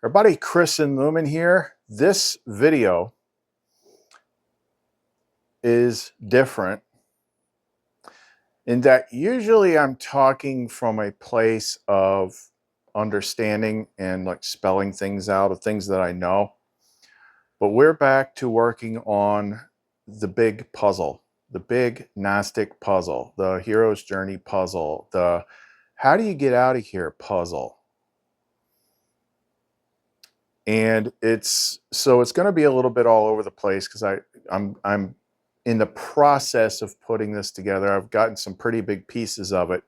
Everybody, Chris and Lumen here. This video is different in that usually I'm talking from a place of understanding and like spelling things out of things that I know. But we're back to working on the big puzzle, the big Gnostic puzzle, the hero's journey puzzle, the how do you get out of here puzzle. And it's going to be a little bit all over the place because I'm in the process of putting this together. I've gotten some pretty big pieces of it,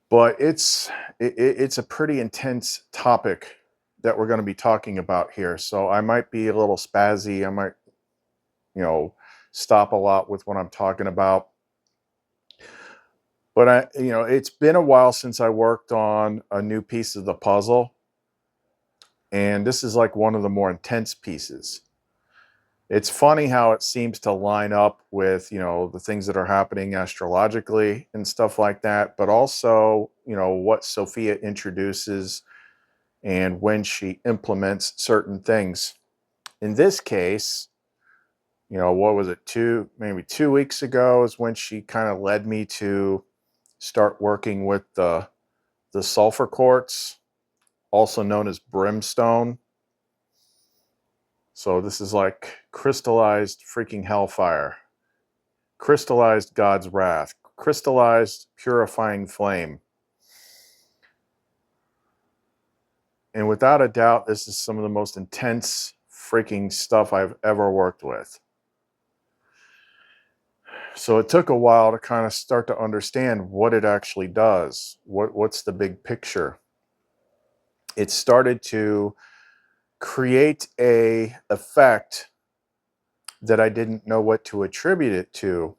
but it's a pretty intense topic that we're going to be talking about here. So I might be a little spazzy. I might, stop a lot with what I'm talking about. But it's been a while since I worked on a new piece of the puzzle. And this is like one of the more intense pieces. It's funny how it seems to line up with, the things that are happening astrologically and stuff like that, but also, what Sophia introduces and when she implements certain things. In this case, what was it, maybe 2 weeks ago is when she kind of led me to start working with the sulfur quartz, also known as brimstone. So this is like crystallized freaking hellfire, crystallized God's wrath, crystallized purifying flame. And without a doubt, this is some of the most intense freaking stuff I've ever worked with. So it took a while to kind of start to understand what it actually does. What's the big picture? It started to create a effect that I didn't know what to attribute it to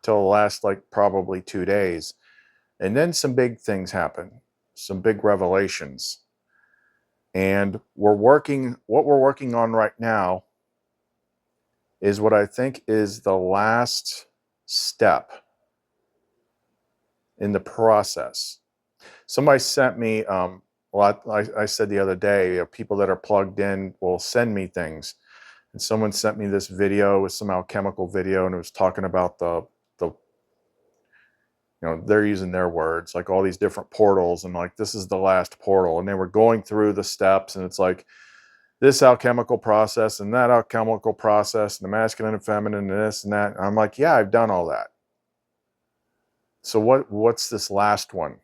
till the last probably 2 days. And then some big things happen, some big revelations. And what we're working on right now is what I think is the last step in the process. Somebody sent me, I said the other day, people that are plugged in will send me things. And someone sent me this video with some alchemical video, and it was talking about they're using their words, like all these different portals, and like this is the last portal. And they were going through the steps, and it's like this alchemical process and that alchemical process, and the masculine and feminine, and this and that. And I'm like, yeah, I've done all that. So what's this last one?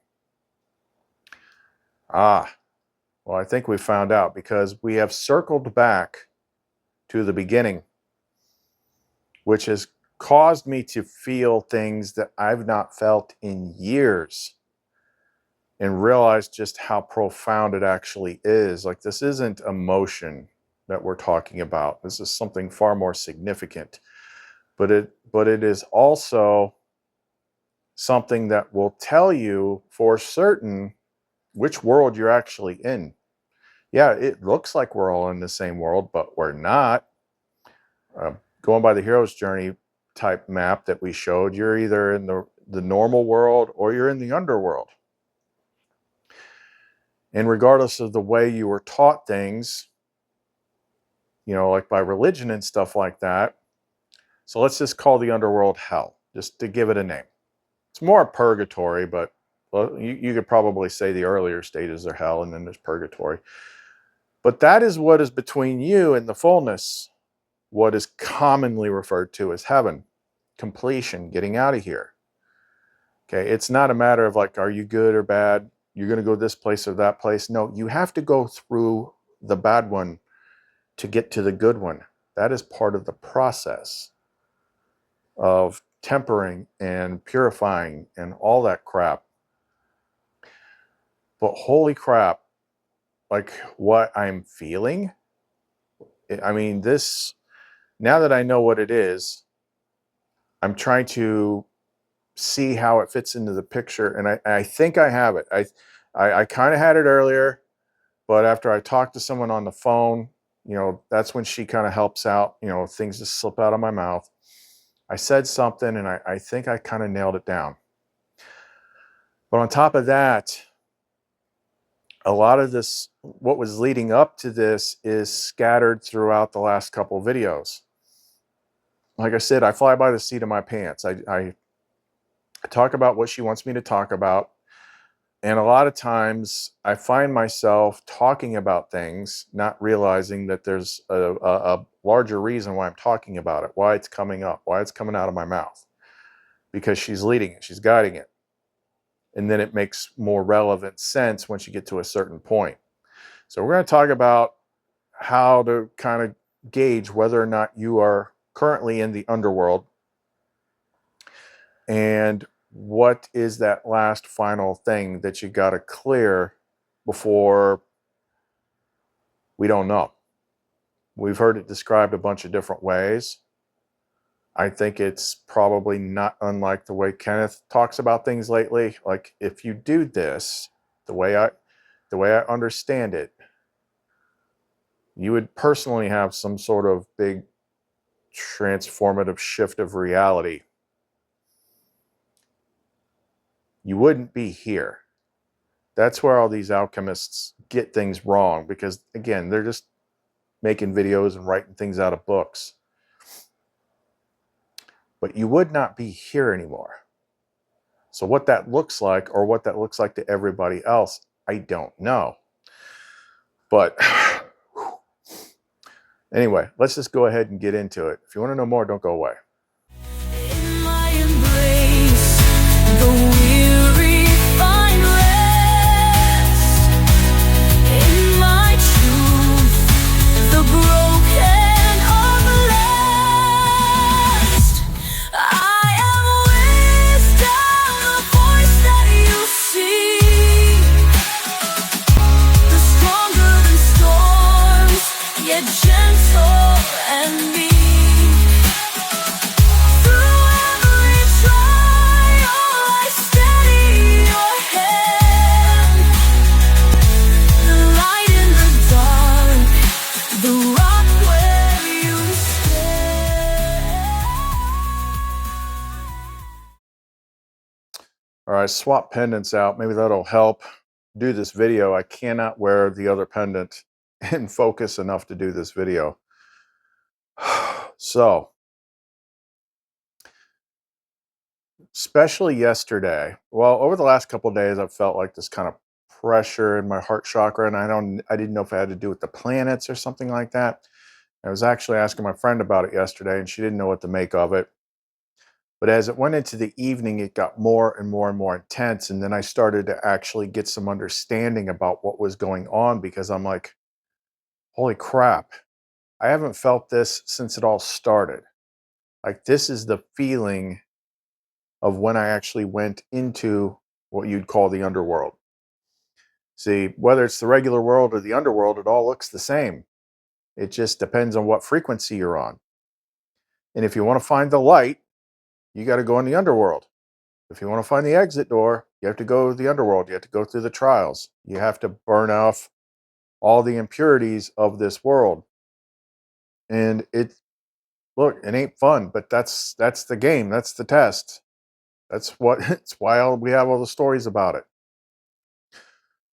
Well, I think we found out because we have circled back to the beginning, which has caused me to feel things that I've not felt in years and realize just how profound it actually is. Like, this isn't emotion that we're talking about. This is something far more significant, but it is also something that will tell you for certain which world you're actually in. Yeah, it looks like we're all in the same world, but we're not. Going by the hero's journey type map that we showed, you're either in the normal world or you're in the underworld. And regardless of the way you were taught things, like by religion and stuff like that, so let's just call the underworld hell, just to give it a name. It's more purgatory, but you could probably say the earlier stages are hell, and then there's purgatory. But that is what is between you and the fullness, what is commonly referred to as heaven, completion, getting out of here. Okay, it's not a matter of like, are you good or bad? You're going to go this place or that place. No, you have to go through the bad one to get to the good one. That is part of the process of tempering and purifying and all that crap. But holy crap, like what I'm feeling, I mean, this, now that I know what it is, I'm trying to see how it fits into the picture, and I think I have it. I kind of had it earlier, but after I talked to someone on the phone, that's when she kind of helps out, things just slip out of my mouth. I said something, and I think I kind of nailed it down. But on top of that, a lot of this what was leading up to this is scattered throughout the last couple of videos. Like I said, I fly by the seat of my pants. I talk about what she wants me to talk about. And a lot of times I find myself talking about things, not realizing that there's a larger reason why I'm talking about it, why it's coming up, why it's coming out of my mouth, because she's leading it, she's guiding it. And then it makes more relevant sense once you get to a certain point. So we're going to talk about how to kind of gauge whether or not you are currently in the underworld, and what is that last final thing that you got to clear before we don't know. We've heard it described a bunch of different ways. I think it's probably not unlike the way Kenneth talks about things lately. Like, if you do this the way I understand it, you would personally have some sort of big transformative shift of reality. You wouldn't be here. That's where all these alchemists get things wrong, because again, they're just making videos and writing things out of books. But you would not be here anymore. So what that looks like, or what that looks like to everybody else, I don't know. But anyway, let's just go ahead and get into it. If you want to know more, don't go away. In my embrace, the weary find rest. In my truth, the broken are blessed. I am wisdom, the voice that you see. The stronger than storms, yet gentle and meek. All right, swap pendants out. Maybe that'll help do this video. I cannot wear the other pendant and focus enough to do this video. So, especially yesterday, well, over the last couple of days, I've felt like this kind of pressure in my heart chakra, and I didn't know if it had to do with the planets or something like that. I was actually asking my friend about it yesterday, and she didn't know what to make of it. But as it went into the evening, it got more and more and more intense. And then I started to actually get some understanding about what was going on, because I'm like, holy crap, I haven't felt this since it all started. Like, this is the feeling of when I actually went into what you'd call the underworld. See, whether it's the regular world or the underworld, it all looks the same. It just depends on what frequency you're on. And if you want to find the light, you got to go in the underworld. If you want to find the exit door, you have to go to the underworld. You have to go through the trials. You have to burn off all the impurities of this world. And look, it ain't fun, but that's the game. That's the test. That's what it's why we have all the stories about it.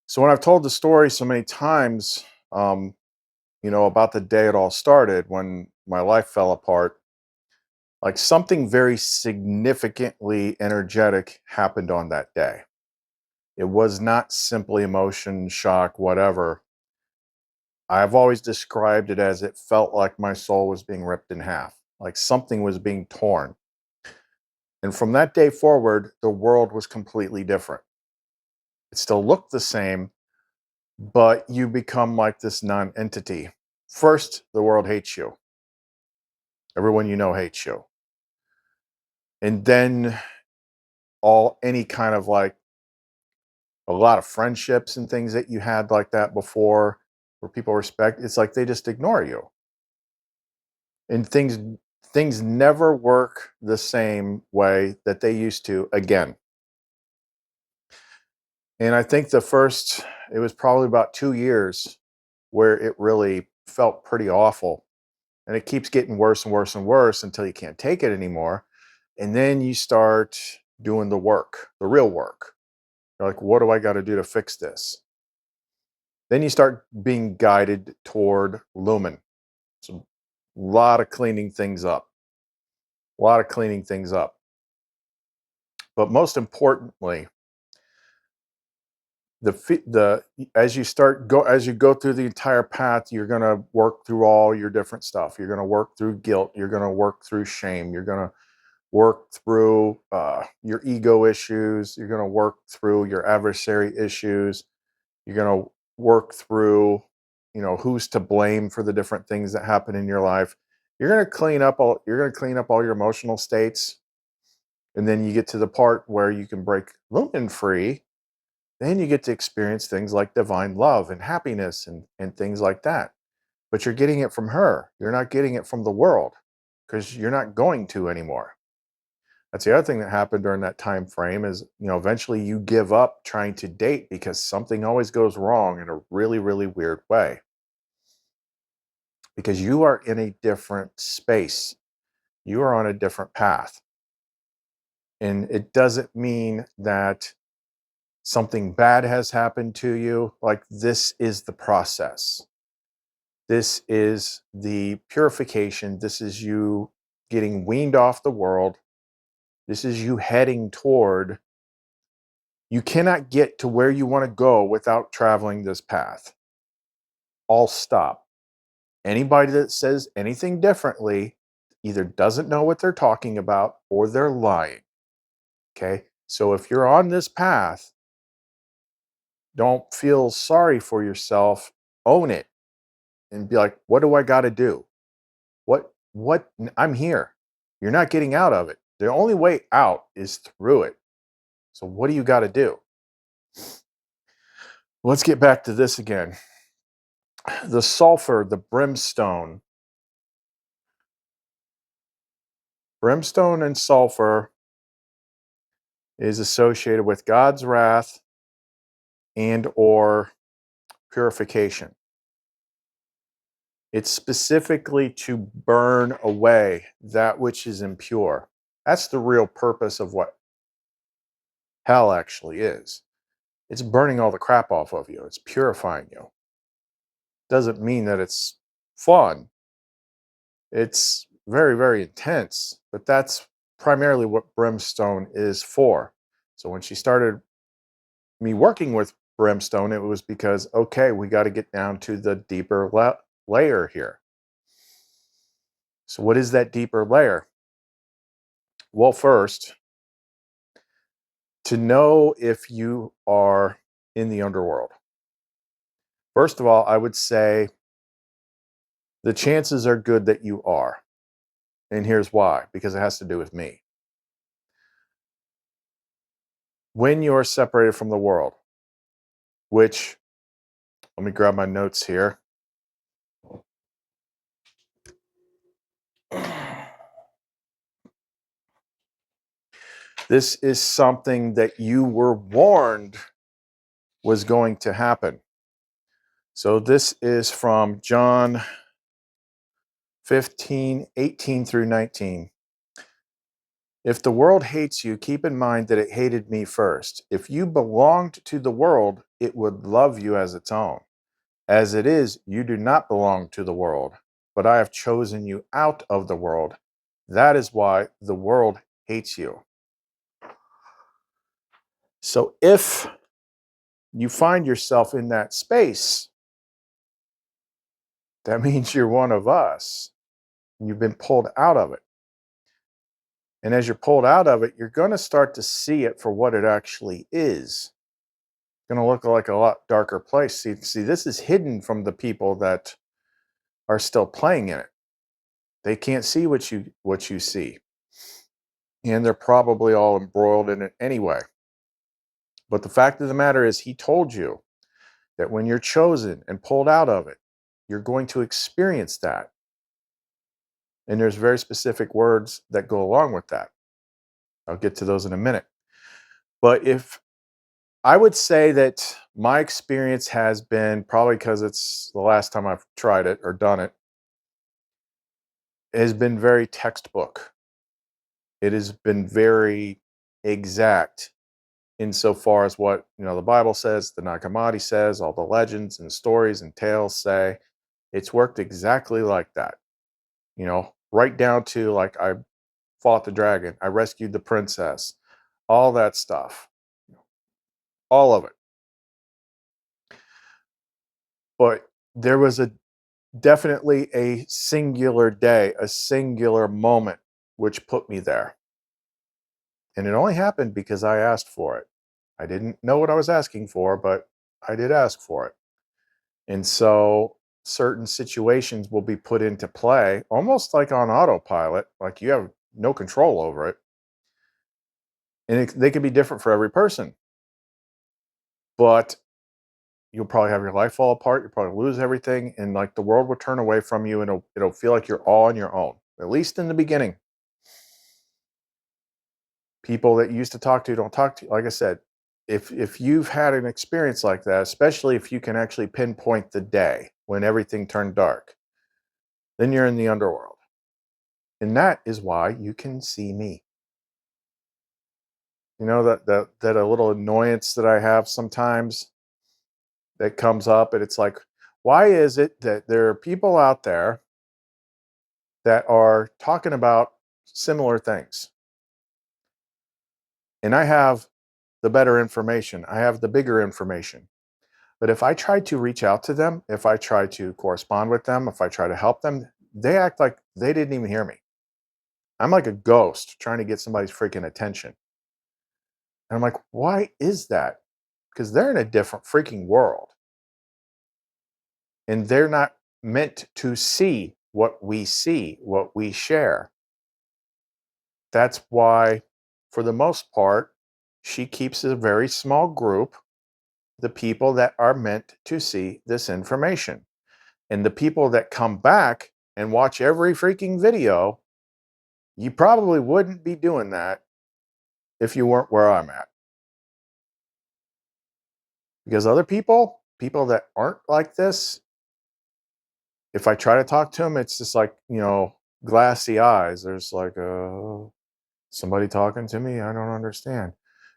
So when I've told the story so many times, about the day it all started, when my life fell apart, like, something very significantly energetic happened on that day. It was not simply emotion, shock, whatever. I've always described it as, it felt like my soul was being ripped in half, like something was being torn. And from that day forward, the world was completely different. It still looked the same, but you become like this non-entity. First, the world hates you. Everyone you know hates you. And then any kind of, like, a lot of friendships and things that you had like that before, where people respect, it's like they just ignore you. And things never work the same way that they used to again. And I think it was probably about 2 years where it really felt pretty awful. And it keeps getting worse and worse and worse until you can't take it anymore. And then you start doing the work, the real work. You're like, what do I got to do to fix this? Then you start being guided toward Lumen. So a lot of cleaning things up. A lot of cleaning things up. But most importantly, as you go through the entire path, you're going to work through all your different stuff. You're going to work through guilt. You're going to work through shame. You're going to work through your ego issues. You're going to work through your adversary issues. You're going to work through, who's to blame for the different things that happen in your life. You're going to clean up all your emotional states. And then you get to the part where you can break Lumen free. Then you get to experience things like divine love and happiness and things like that. But you're getting it from her. You're not getting it from the world, because you're not going to anymore. That's the other thing that happened during that time frame is, eventually you give up trying to date because something always goes wrong in a really, really weird way. Because you are in a different space. You are on a different path. And it doesn't mean that something bad has happened to you. Like, this is the process. This is the purification. This is you getting weaned off the world. This is you heading toward. You cannot get to where you want to go without traveling this path. All stop. Anybody that says anything differently either doesn't know what they're talking about or they're lying. Okay? So if you're on this path, don't feel sorry for yourself. Own it and be like, what do I got to do? What? I'm here. You're not getting out of it. The only way out is through it. So what do you got to do? Let's get back to this again. The sulfur, the brimstone. Brimstone and sulfur is associated with God's wrath and or purification. It's specifically to burn away that which is impure. That's the real purpose of what hell actually is. It's burning all the crap off of you. It's purifying you. Doesn't mean that it's fun. It's very, very intense, but that's primarily what brimstone is for. So when she started me working with brimstone, it was because, okay, we got to get down to the deeper layer here. So what is that deeper layer? Well, first, to know if you are in the underworld. First of all, I would say the chances are good that you are. And here's why, because it has to do with me. When you're separated from the world, which, let me grab my notes here. This is something that you were warned was going to happen. So this is from John 15:18 through 19. If the world hates you, keep in mind that it hated me first. If you belonged to the world, it would love you as its own. As it is, you do not belong to the world, but I have chosen you out of the world. That is why the world hates you. So if you find yourself in that space, that means you're one of us. You've been pulled out of it. And as you're pulled out of it, you're going to start to see it for what it actually is. It's going to look like a lot darker place. See, this is hidden from the people that are still playing in it. They can't see what you see. And they're probably all embroiled in it anyway. But the fact of the matter is, he told you that when you're chosen and pulled out of it, you're going to experience that. And there's very specific words that go along with that. I'll get to those in a minute. But if I would say that my experience has been, probably because it's the last time I've tried it or done it, has been very textbook. It has been very exact. insofar as what the Bible says, the Nag Hammadi says, all the legends and stories and tales say. It's worked exactly like that. Right down to like I fought the dragon, I rescued the princess, all that stuff, all of it. But there was definitely a singular day, a singular moment, which put me there. And it only happened because I asked for it. I didn't know what I was asking for, but I did ask for it. And so certain situations will be put into play almost like on autopilot, like you have no control over it. And they can be different for every person. But you'll probably have your life fall apart. You'll probably lose everything. And like the world will turn away from you and it'll feel like you're all on your own, at least in the beginning. People that you used to talk to don't talk to you. Like I said, if you've had an experience like that, especially if you can actually pinpoint the day when everything turned dark, then you're in the underworld. And that is why you can see me. That a little annoyance that I have sometimes that comes up, and it's like, why is it that there are people out there that are talking about similar things? And I have the better information. I have the bigger information. But if I try to reach out to them, if I try to correspond with them, if I try to help them, they act like they didn't even hear me. I'm like a ghost trying to get somebody's freaking attention. And I'm like, why is that? Because they're in a different freaking world. And they're not meant to see, what we share. That's why, for the most part, she keeps a very small group, the people that are meant to see this information. And the people that come back and watch every freaking video, you probably wouldn't be doing that if you weren't where I'm at. Because other people that aren't like this, if I try to talk to them, it's just like, glassy eyes. There's like, somebody talking to me? I don't understand.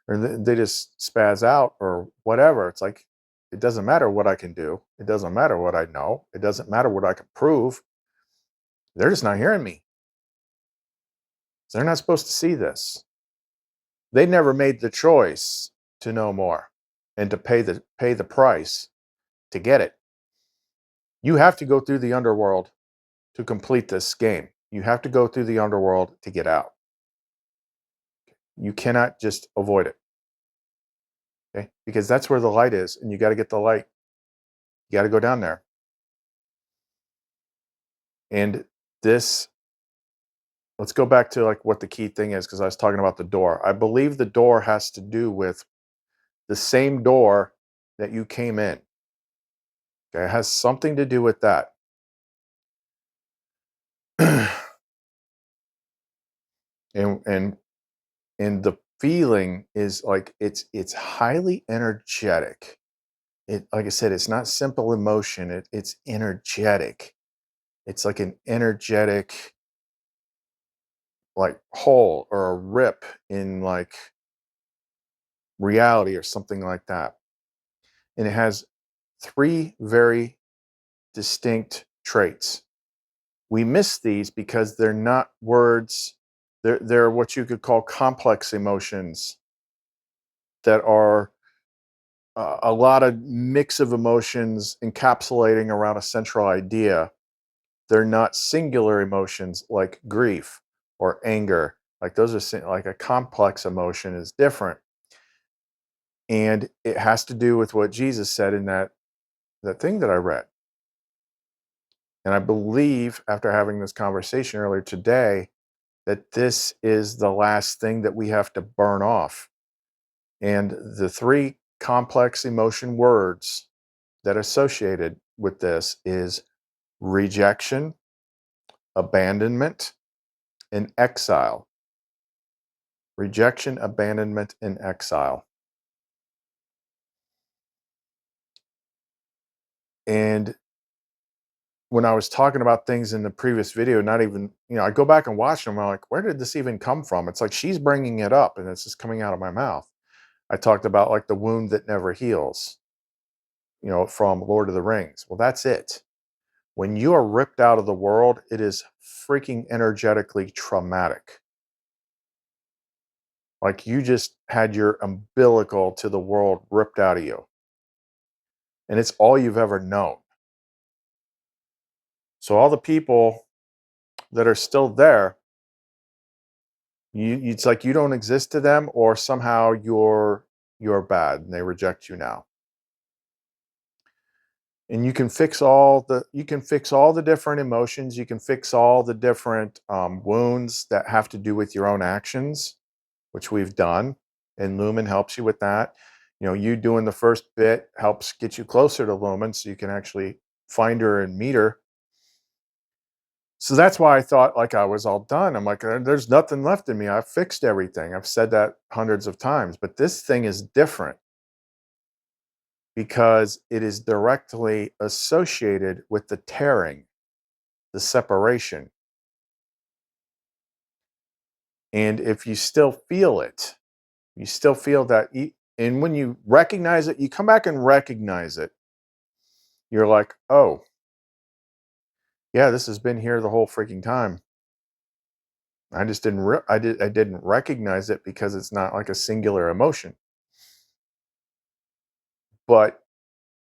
Or they just spaz out or whatever. It's like, it doesn't matter what I can do. It doesn't matter what I know. It doesn't matter what I can prove. They're just not hearing me. They're not supposed to see this. They never made the choice to know more and to pay the price to get it. You have to go through the underworld to complete this game. You have to go through the underworld to get out. You cannot just avoid it. Okay? Because that's where the light is, and you got to get the light. You got to go down there. And let's go back to like what the key thing is, because I was talking about the door. I believe the door has to do with the same door that you came in. Okay, it has something to do with that. and the feeling is like it's highly energetic. It, like I said, it's not simple emotion. It's energetic. It's like an energetic like hole or a rip in like reality or something like that. And it has three very distinct traits. We miss these because they're not words. They're what you could call complex emotions that are a lot of mix of emotions encapsulating around a central idea. They're not singular emotions like grief or anger. Like those are like a complex emotion is different. And it has to do with what Jesus said in that thing that I read. And I believe after having this conversation earlier today that this is the last thing that we have to burn off. And the three complex emotion words that are associated with this is rejection, abandonment, and exile. Rejection, abandonment, and exile. And when I was talking about things in the previous video, not even, I go back and watch them. I'm like, where did this even come from? It's like she's bringing it up and it's just coming out of my mouth. I talked about like the wound that never heals, from Lord of the Rings. Well, that's it. When you are ripped out of the world, it is freaking energetically traumatic. Like you just had your umbilical to the world ripped out of you. And it's all you've ever known. So all the people that are still there, it's like you don't exist to them, or somehow you're bad and they reject you now. And you can fix all the different emotions. You can fix all the different wounds that have to do with your own actions, which we've done. And Lumen helps you with that. You doing the first bit helps get you closer to Lumen so you can actually find her and meet her. So that's why I thought like I was all done. I'm like, there's nothing left in me. I've fixed everything. I've said that hundreds of times, but this thing is different because it is directly associated with the tearing, the separation. And if you still feel it, you still feel that. And when you recognize it, you come back and recognize it. You're like, oh, yeah, this has been here the whole freaking time. I just didn't, I didn't recognize it because it's not like a singular emotion. But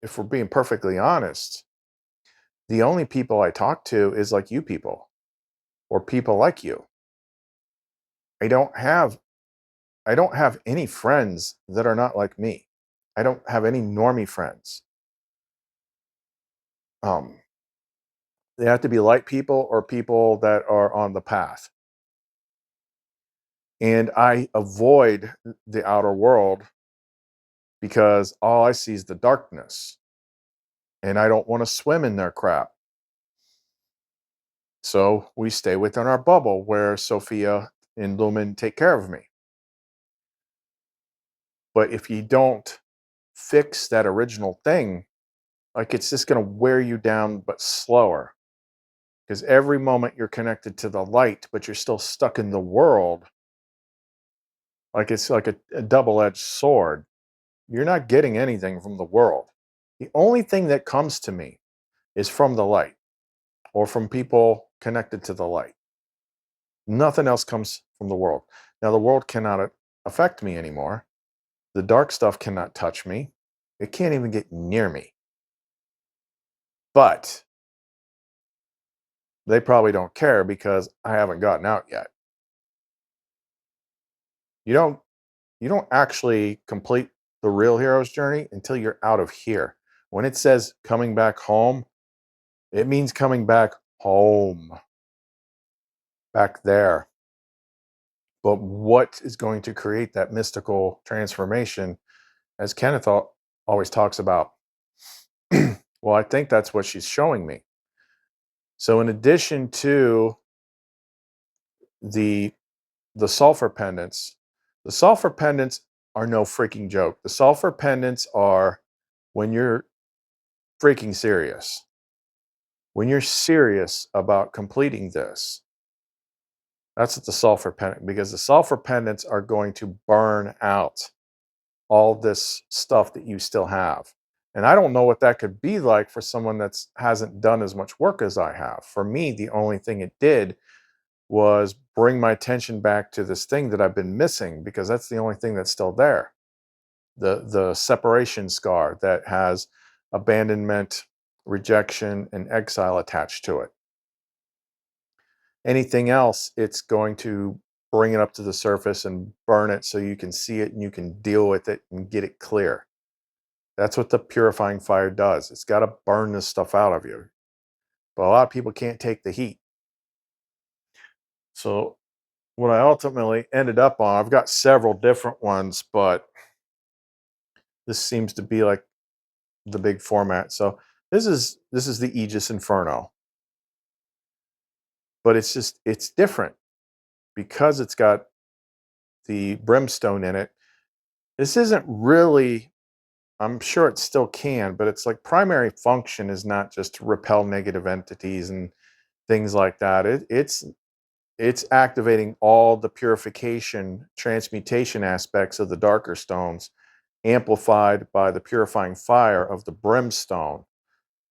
if we're being perfectly honest, the only people I talk to is like you people or people like you. I don't have any friends that are not like me. I don't have any normie friends. Um, they have to be light people or people that are on the path. And I avoid the outer world because all I see is the darkness. And I don't want to swim in their crap. So we stay within our bubble where Sophia and Lumen take care of me. But if you don't fix that original thing, like it's just going to wear you down, but slower. Because every moment you're connected to the light, but you're still stuck in the world, like it's like a double-edged sword. You're not getting anything from the world. The only thing that comes to me is from the light or from people connected to the light. Nothing else comes from the world. Now, the world cannot affect me anymore. The dark stuff cannot touch me. It can't even get near me. But they probably don't care because I haven't gotten out yet. You don't actually complete the real hero's journey until you're out of here. When it says coming back home, it means coming back home, back there. But what is going to create that mystical transformation, as Kenneth always talks about? Well, I think that's what she's showing me. So in addition to the sulfur pendants, the sulfur pendants are no freaking joke. The sulfur pendants are when you're freaking serious. When you're serious about completing this, that's what the sulfur pendant, because the sulfur pendants are going to burn out all this stuff that you still have. And I don't know what that could be like for someone that hasn't done as much work as I have. For me, the only thing it did was bring my attention back to this thing that I've been missing, because that's the only thing that's still there. The separation scar that has abandonment, rejection, and exile attached to it. Anything else, it's going to bring it up to the surface and burn it so you can see it and you can deal with it and get it clear. That's what the purifying fire does. It's got to burn this stuff out of you. But a lot of people can't take the heat. So what I ultimately ended up on, I've got several different ones, but this seems to be like the big format. So this is the Aegis Inferno. But it's different because it's got the brimstone in it. This isn't really, I'm sure it still can, but it's like primary function is not just to repel negative entities and things like that. It's activating all the purification, transmutation aspects of the darker stones amplified by the purifying fire of the brimstone.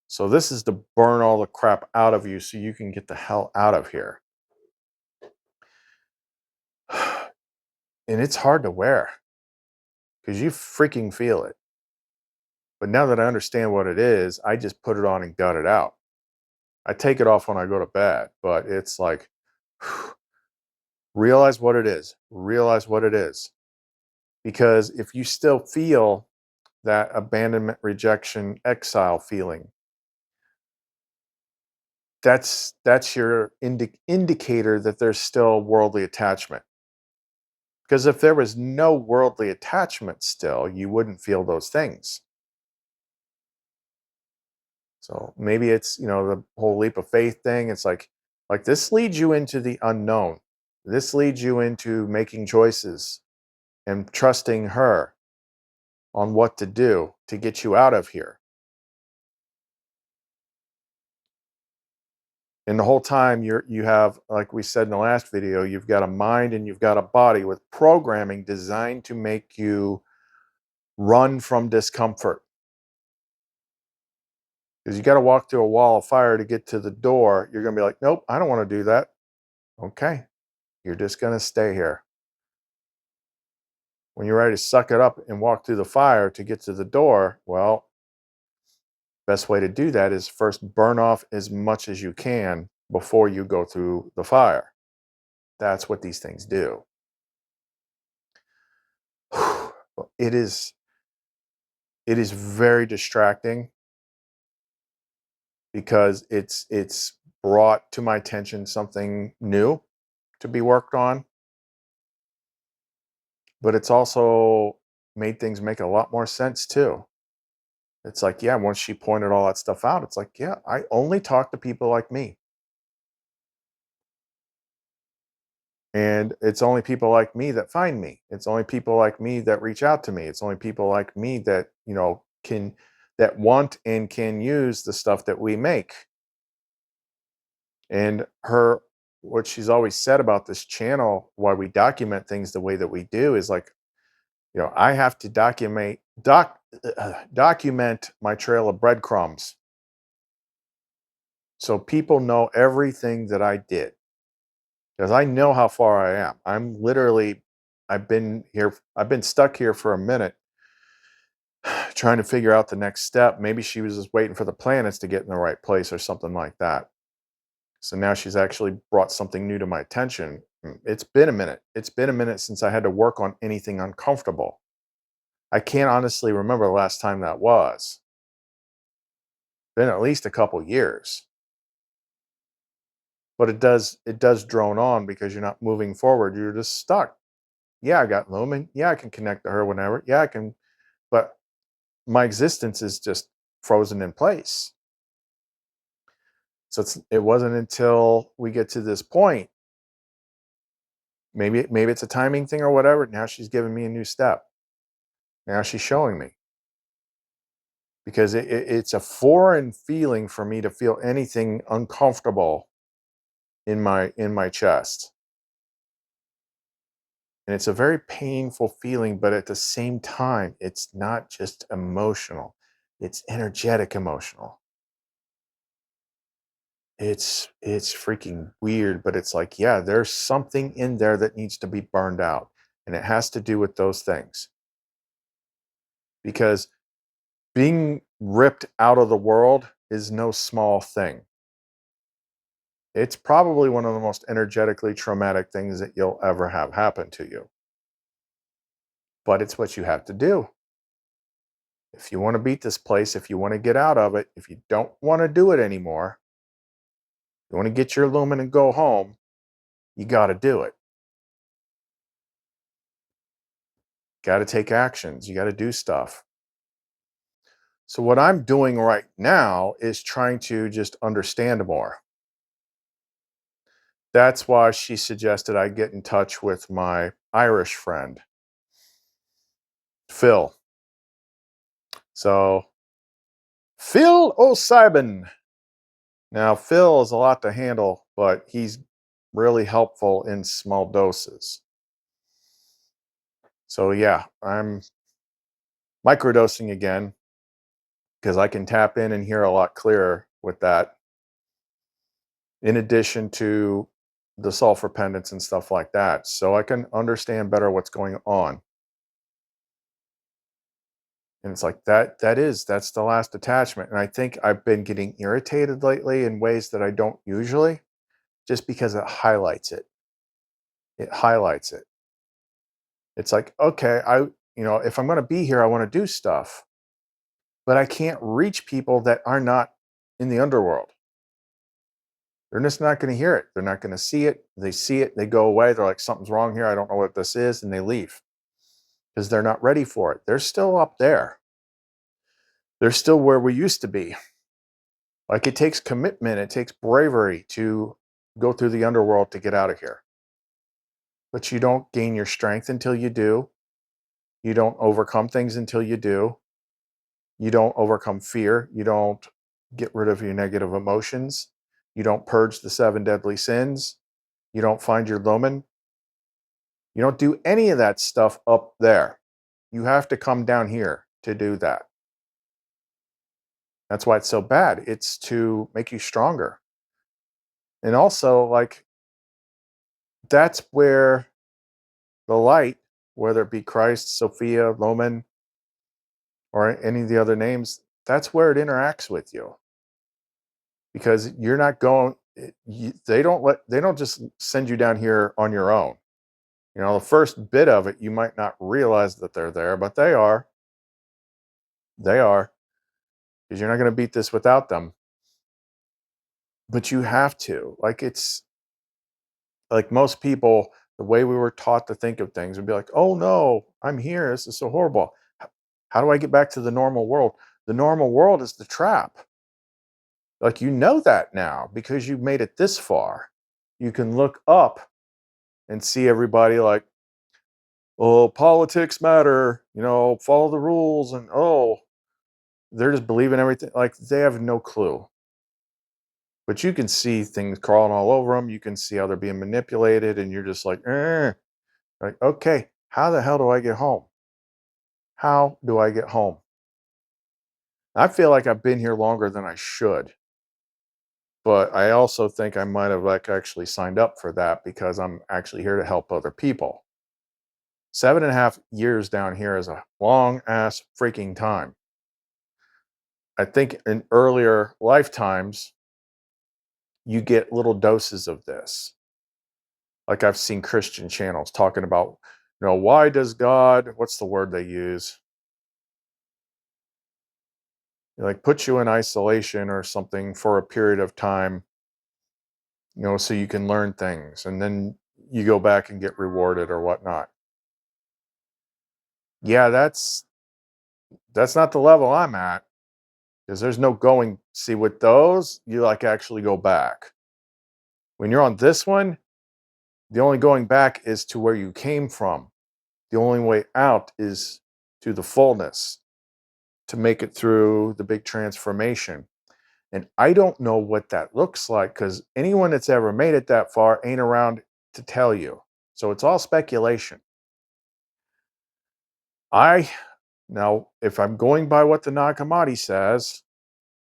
So this is to burn all the crap out of you so you can get the hell out of here. And it's hard to wear because you freaking feel it. But now that I understand what it is, I just put it on and gut it out. I take it off when I go to bed, but it's like, realize what it is. Realize what it is. Because if you still feel that abandonment, rejection, exile feeling, that's your indicator that there's still worldly attachment. Because if there was no worldly attachment still, you wouldn't feel those things. So maybe it's, the whole leap of faith thing. It's like this leads you into the unknown. This leads you into making choices and trusting her on what to do to get you out of here. And the whole time you have, like we said in the last video, you've got a mind and you've got a body with programming designed to make you run from discomfort. Because you got to walk through a wall of fire to get to the door. You're going to be like, nope, I don't want to do that. Okay, you're just going to stay here. When you're ready to suck it up and walk through the fire to get to the door, well, best way to do that is first burn off as much as you can before you go through the fire. That's what these things do. It is very distracting because it's brought to my attention something new to be worked on, but it's also made things make a lot more sense too. It's like, yeah, once she pointed all that stuff out, it's like, yeah, I only talk to people like me. And it's only people like me that find me. It's only people like me that reach out to me. It's only people like me that, that want and can use the stuff that we make. And what she's always said about this channel, why we document things the way that we do, is like, I have to document my trail of breadcrumbs. So people know everything that I did. Because I know how far I am. I've been stuck here for a minute trying to figure out the next step. Maybe she was just waiting for the planets to get in the right place or something like that. So now she's actually brought something new to my attention. It's been a minute. It's been a minute since I had to work on anything uncomfortable. I can't honestly remember the last time that was. Been at least a couple years. But it does drone on because you're not moving forward. You're just stuck. Yeah, I got Lumen. Yeah, I can connect to her whenever. Yeah, I can. But my existence is just frozen in place. So it wasn't until we get to this point, maybe it's a timing thing or whatever. Now she's giving me a new step. Now she's showing me. Because it's a foreign feeling for me to feel anything uncomfortable in my chest. And it's a very painful feeling, but at the same time, it's not just emotional. It's energetic emotional. It's freaking weird, but it's like, yeah, there's something in there that needs to be burned out. And it has to do with those things. Because being ripped out of the world is no small thing. It's probably one of the most energetically traumatic things that you'll ever have happen to you. But it's what you have to do. If you want to beat this place, if you want to get out of it, if you don't want to do it anymore, you want to get your Lumen and go home, you got to do it. Got to take actions. You got to do stuff. So what I'm doing right now is trying to just understand more. That's why she suggested I get in touch with my Irish friend, Phil. So, Phil O'Sibin. Now, Phil is a lot to handle, but he's really helpful in small doses. So, yeah, I'm microdosing again, because I can tap in and hear a lot clearer with that, in addition to the sulfur pendants and stuff like that, so I can understand better what's going on. And it's like that's the last attachment. And I think I've been getting irritated lately in ways that I don't usually, just because it highlights it. It highlights it. It's like, okay, if I'm going to be here, I want to do stuff, but I can't reach people that are not in the underworld. They're just not going to hear it. They're not going to see it. They see it, they go away. They're like, something's wrong here. I don't know what this is. And they leave because they're not ready for it. They're still up there. They're still where we used to be. Like, it takes commitment, it takes bravery to go through the underworld to get out of here. But you don't gain your strength until you do. You don't overcome things until you do. You don't overcome fear. You don't get rid of your negative emotions. You don't purge the 7 deadly sins. You don't find your Lumen. You don't do any of that stuff up there. You have to come down here to do that. That's why it's so bad. It's to make you stronger. And also, like, that's where the light, whether it be Christ, Sophia, Lumen, or any of the other names, that's where it interacts with you. Because you're not going, they don't just send you down here on your own. The first bit of it, you might not realize that they're there, but they are. They are. Because you're not going to beat this without them. But you have to. Like, it's like most people, the way we were taught to think of things would be like, oh no, I'm here. This is so horrible. How do I get back to the normal world? The normal world is the trap. Like, that now because you've made it this far. You can look up and see everybody like, oh, politics matter, follow the rules. And they're just believing everything. Like, they have no clue. But you can see things crawling all over them. You can see how they're being manipulated. And you're just like, like, okay, how the hell do I get home? How do I get home? I feel like I've been here longer than I should. But I also think I might have actually signed up for that because I'm actually here to help other people. 7.5 years down here is a long ass freaking time. I think in earlier lifetimes, you get little doses of this. Like, I've seen Christian channels talking about, why does God, what's the word they use? Like, put you in isolation or something for a period of time, so you can learn things. And then you go back and get rewarded or whatnot. Yeah, that's not the level I'm at, because there's no going. See, with those, you actually go back. When you're on this one, the only going back is to where you came from. The only way out is to the fullness, to make it through the big transformation. And I don't know what that looks like, because anyone that's ever made it that far ain't around to tell you. So it's all speculation. Now, if I'm going by what the Nag Hammadi says,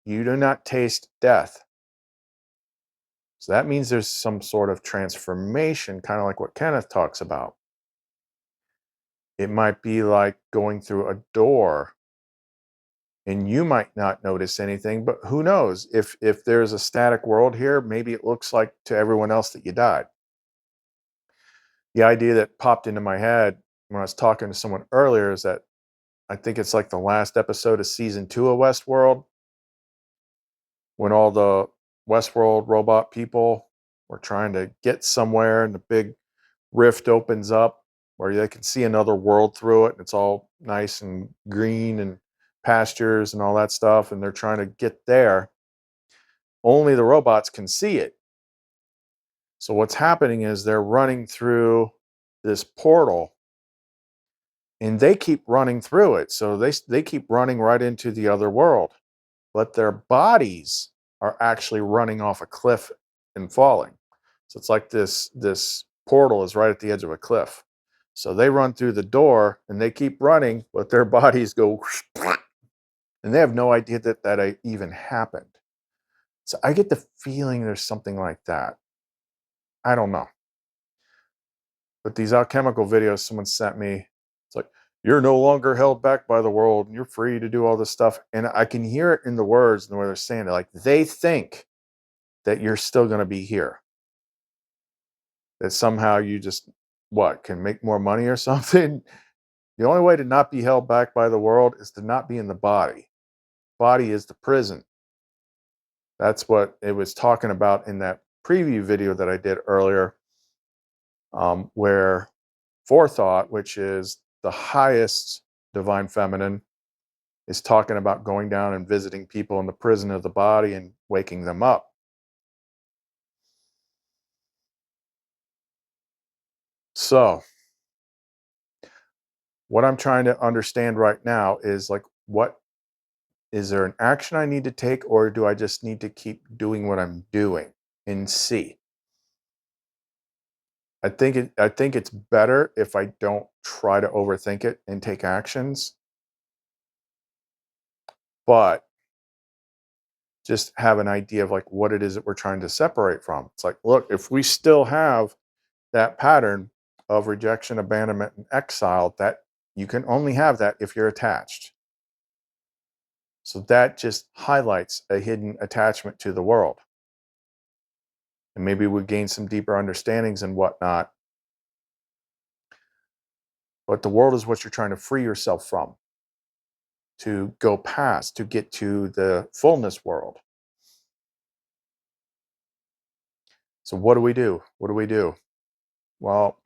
you do not taste death. So that means there's some sort of transformation, kind of like what Kenneth talks about. It might be like going through a door and you might not notice anything, but who knows? If there's a static world here, maybe it looks like to everyone else that you died. The idea that popped into my head when I was talking to someone earlier is that I think it's like the last episode of season 2 of Westworld, when all the Westworld robot people were trying to get somewhere and the big rift opens up where they can see another world through it, and it's all nice and green and pastures and all that stuff, and they're trying to get there. Only the robots can see it. So what's happening is they're running through this portal, and they keep running through it. So they keep running right into the other world, but their bodies are actually running off a cliff and falling. So it's like this portal is right at the edge of a cliff. So they run through the door and they keep running, but their bodies go, and they have no idea that that even happened. So I get the feeling there's something like that. I don't know. But these alchemical videos someone sent me, it's like, you're no longer held back by the world and you're free to do all this stuff. And I can hear it in the words and the way they're saying it. Like they think that you're still going to be here. That somehow you just, what, can make more money or something? The only way to not be held back by the world is to not be in the body. Body is the prison. That's what it was talking about in that preview video that I did earlier, where forethought, which is the highest divine feminine, is talking about going down and visiting people in the prison of the body and waking them up. So what I'm trying to understand right now is like, what is there an action I need to take, or do I just need to keep doing what I'm doing and see? I think it's better if I don't try to overthink it and take actions, but just have an idea of like what it is that we're trying to separate from. It's like, look, if we still have that pattern of rejection, abandonment, and exile, that you can only have that if you're attached. So that just highlights a hidden attachment to the world. And maybe we gain some deeper understandings and whatnot. But the world is what you're trying to free yourself from, to go past, to get to the fullness world. So what do we do? What do we do? Well,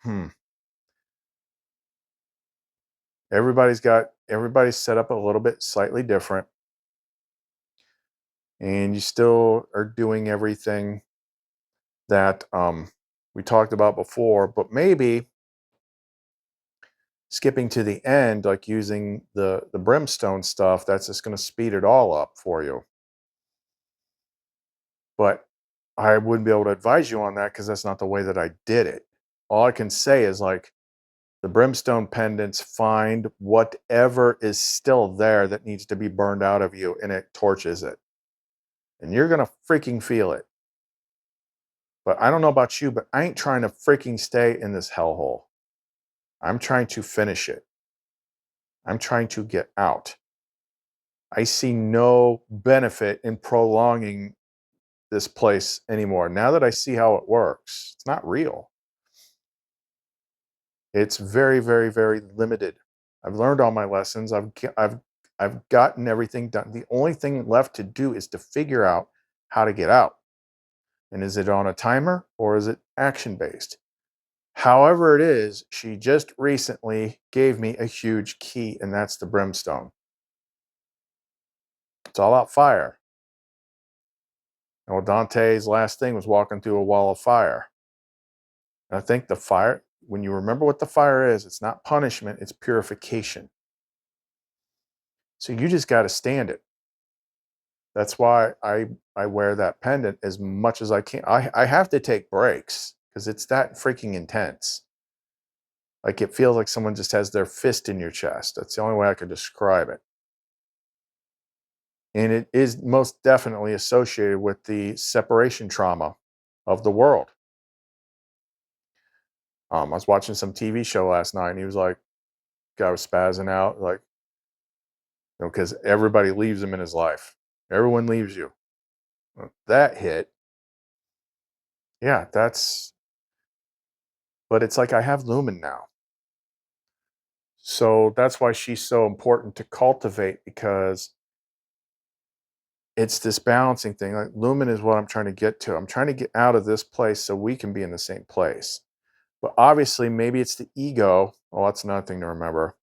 everybody's set up a little bit slightly different, and you still are doing everything that we talked about before, but maybe skipping to the end, like using the brimstone stuff, that's just going to speed it all up for you. But I wouldn't be able to advise you on that because that's not the way that I did it. All I can say is like the brimstone pendants, find whatever is still there that needs to be burned out of you, and it torches it. And you're going to freaking feel it. But I don't know about you, but I ain't trying to freaking stay in this hellhole. I'm trying to finish it. I'm trying to get out. I see no benefit in prolonging this place anymore. Now that I see how it works, it's not real. It's very, very, very limited. I've learned all my lessons. I've gotten everything done. The only thing left to do is to figure out how to get out. And is it on a timer or is it action based? However it is, she just recently gave me a huge key, and that's the brimstone. It's all about fire. And well, Dante's last thing was walking through a wall of fire. And I think the fire, when you remember what the fire is, it's not punishment, it's purification. So you just got to stand it. That's why I wear that pendant as much as I can. I have to take breaks because it's that freaking intense. Like it feels like someone just has their fist in your chest. That's the only way I could describe it. And it is most definitely associated with the separation trauma of the world. I was watching some TV show last night, and he was like, guy was spazzing out, like, because everybody leaves him in his life. Everyone leaves you. That hit. Yeah, but it's like I have Lumen now. So that's why she's so important to cultivate, because it's this balancing thing. Like Lumen is what I'm trying to get to. I'm trying to get out of this place so we can be in the same place. But obviously, maybe it's the ego. Well, that's another thing to remember.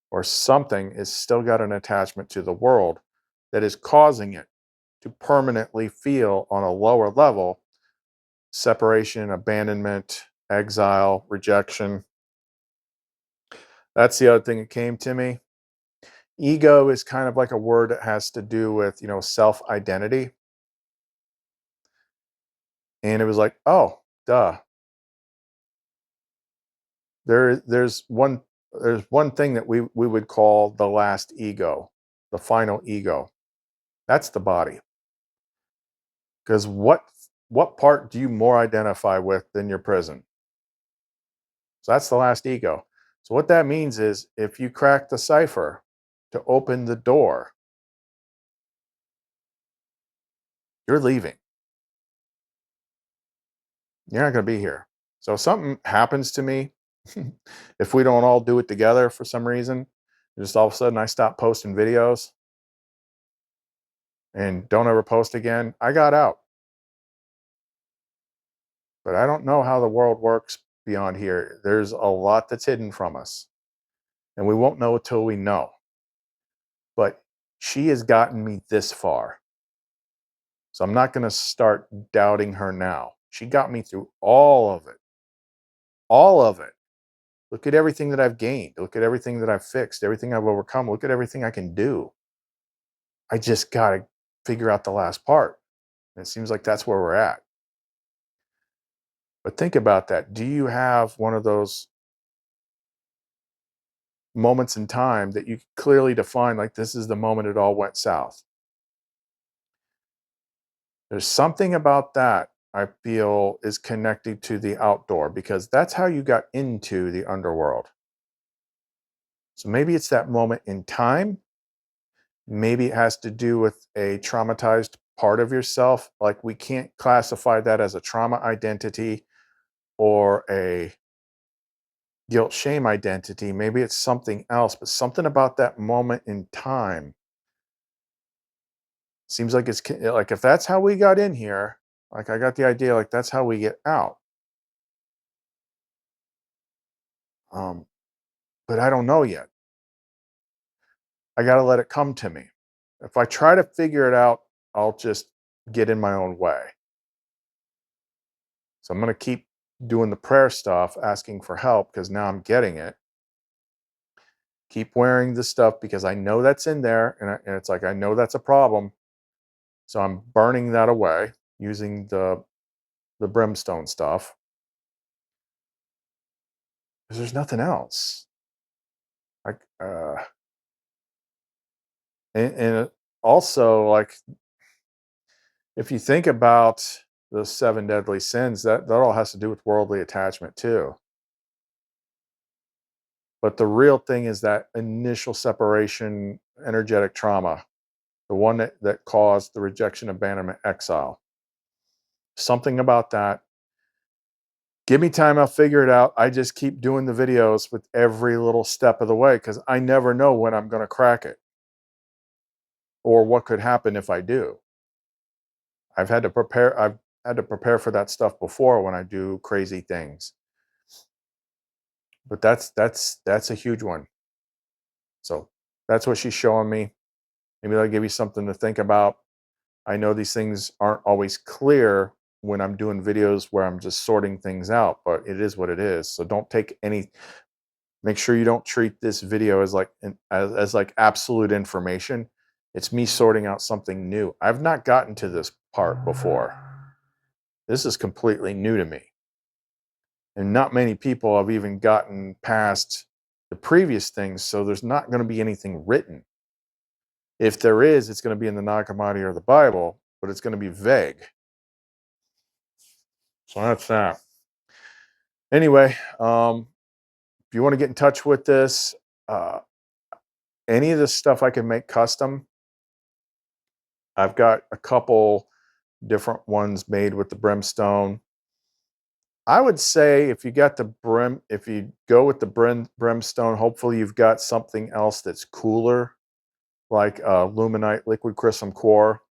Or something is still got an attachment to the world that is causing it to permanently feel on a lower level separation, abandonment, exile, rejection. That's the other thing that came to me. Ego is kind of like a word that has to do with, self-identity. And it was like, oh, duh. there's one thing that we would call the last ego, the final ego. That's the body. Because what part do you more identify with than your prison? So that's the last ego. So what that means is if you crack the cipher to open the door, you're leaving. You're not going to be here. So if something happens to me, if we don't all do it together for some reason, just all of a sudden I stop posting videos and don't ever post again, I got out. But I don't know how the world works beyond here. There's a lot that's hidden from us, and we won't know until we know. But she has gotten me this far. So I'm not going to start doubting her now. She got me through all of it. All of it. Look at everything that I've gained. Look at everything that I've fixed, everything I've overcome. Look at everything I can do. I just got to figure out the last part. And it seems like that's where we're at. But think about that. Do you have one of those moments in time that you clearly define, like this is the moment it all went south? There's something about that I feel is connected to the outdoor, because that's how you got into the underworld. So maybe it's that moment in time. Maybe it has to do with a traumatized part of yourself. Like we can't classify that as a trauma identity or a guilt shame identity. Maybe it's something else, but something about that moment in time seems like it's like, if that's how we got in here, like I got the idea, like that's how we get out. Um, but I don't know yet. I got to let it come to me. If I try to figure it out, I'll just get in my own way. So I'm going to keep doing the prayer stuff, asking for help, because now I'm getting it. Keep wearing the stuff because I know that's in there, and it's like I know that's a problem. So I'm burning that away using the brimstone stuff, because there's nothing else. Like, and also, like, if you think about the seven deadly sins, that all has to do with worldly attachment too. But the real thing is that initial separation, energetic trauma, the one that caused the rejection, abandonment, exile. Something about that. Give me time, I'll figure it out. I just keep doing the videos with every little step of the way, because I never know when I'm going to crack it or what could happen if I do. I've had to prepare for that stuff before when I do crazy things. But that's a huge one. So that's what she's showing me. Maybe that'll give you something to think about. I know these things aren't always clear when I'm doing videos where I'm just sorting things out, but it is what it is. So don't take any, make sure you don't treat this video as like as like absolute information. It's me sorting out something new. I've not gotten to this part before. This is completely new to me. And not many people have even gotten past the previous things, so there's not going to be anything written. If there is, it's going to be in the Nag Hammadi or the Bible, but it's going to be vague. So that's that. Anyway, if you want to get in touch with this, uh, any of this stuff I can make custom. I've got a couple different ones made with the brimstone. I would say if you go with the brimstone, hopefully you've got something else that's cooler, like Luminite liquid crystal core,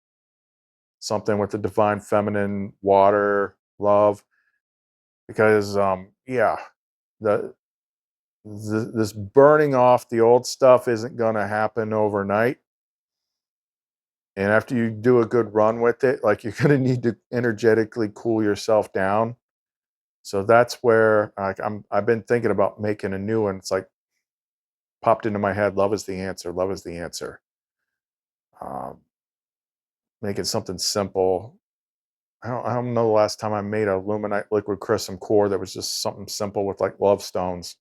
something with the divine feminine, water, love, because yeah, the this burning off the old stuff isn't going to happen overnight. And after you do a good run with it, like you're going to need to energetically cool yourself down. So that's where like I've been thinking about making a new one. It's like popped into my head. Love is the answer. Love is the answer. Um, Making something simple. I don't know the last time I made a Luminite liquid crystal core that was just something simple with like love stones.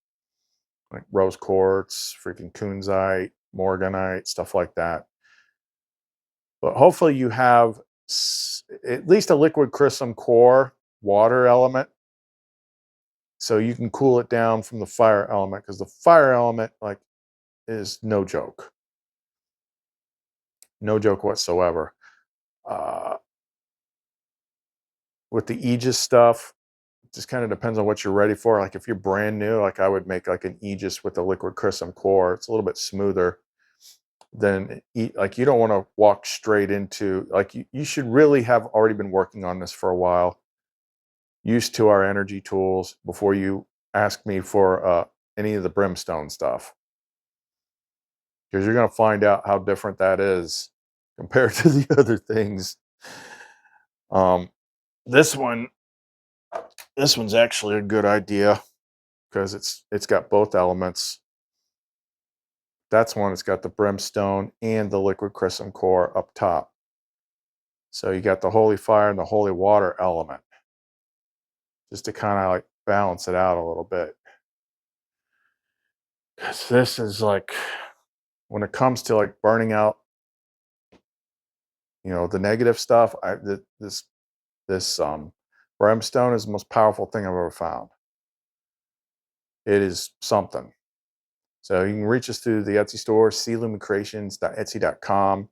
like rose quartz, freaking kunzite, morganite, stuff like that. But hopefully you have at least a liquid crystalline core water element, so you can cool it down from the fire element, because the fire element like is no joke. No joke whatsoever. With the Aegis stuff, it just kind of depends on what you're ready for. Like if you're brand new, like I would make like an Aegis with a liquid crystalline core. It's a little bit smoother than like you don't want to walk straight into, like you should really have already been working on this for a while, used to our energy tools, before you ask me for any of the brimstone stuff, because you're going to find out how different that is compared to the other things. This one's actually a good idea because it's got both elements. That's one. It's got the brimstone and the liquid crystalline core up top. So you got the holy fire and the holy water element, just to kind of like balance it out a little bit. Because this is like, when it comes to like burning out, the negative stuff, this brimstone is the most powerful thing I've ever found. It is something. So you can reach us through the Etsy store, clumencreations.etsy.com.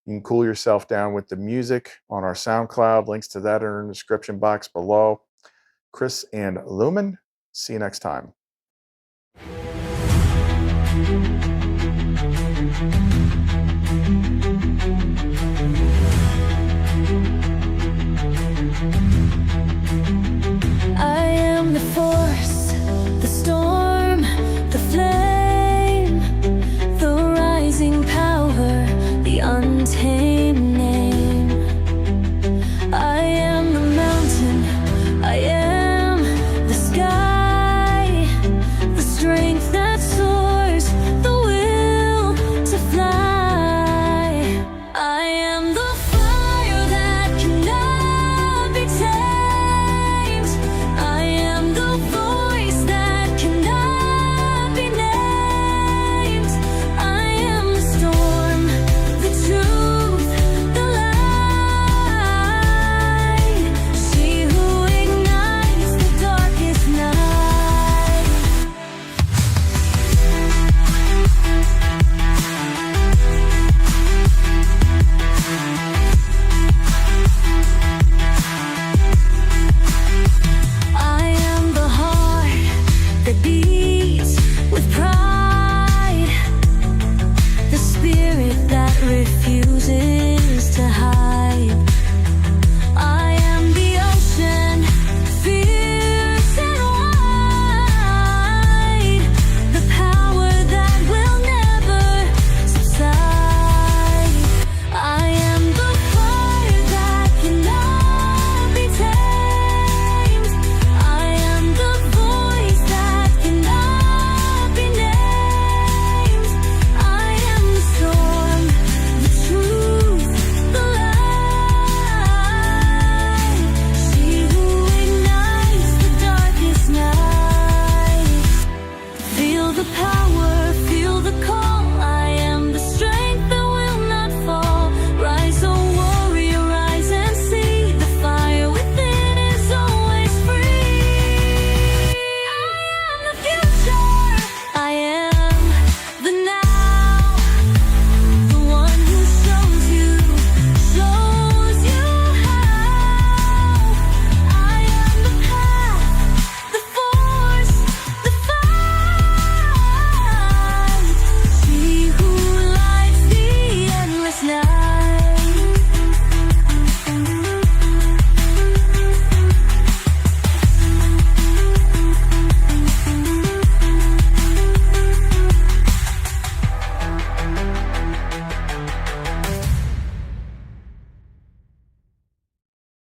You can cool yourself down with the music on our SoundCloud. Links to that are in the description box below. Chris and Lumen. See you next time.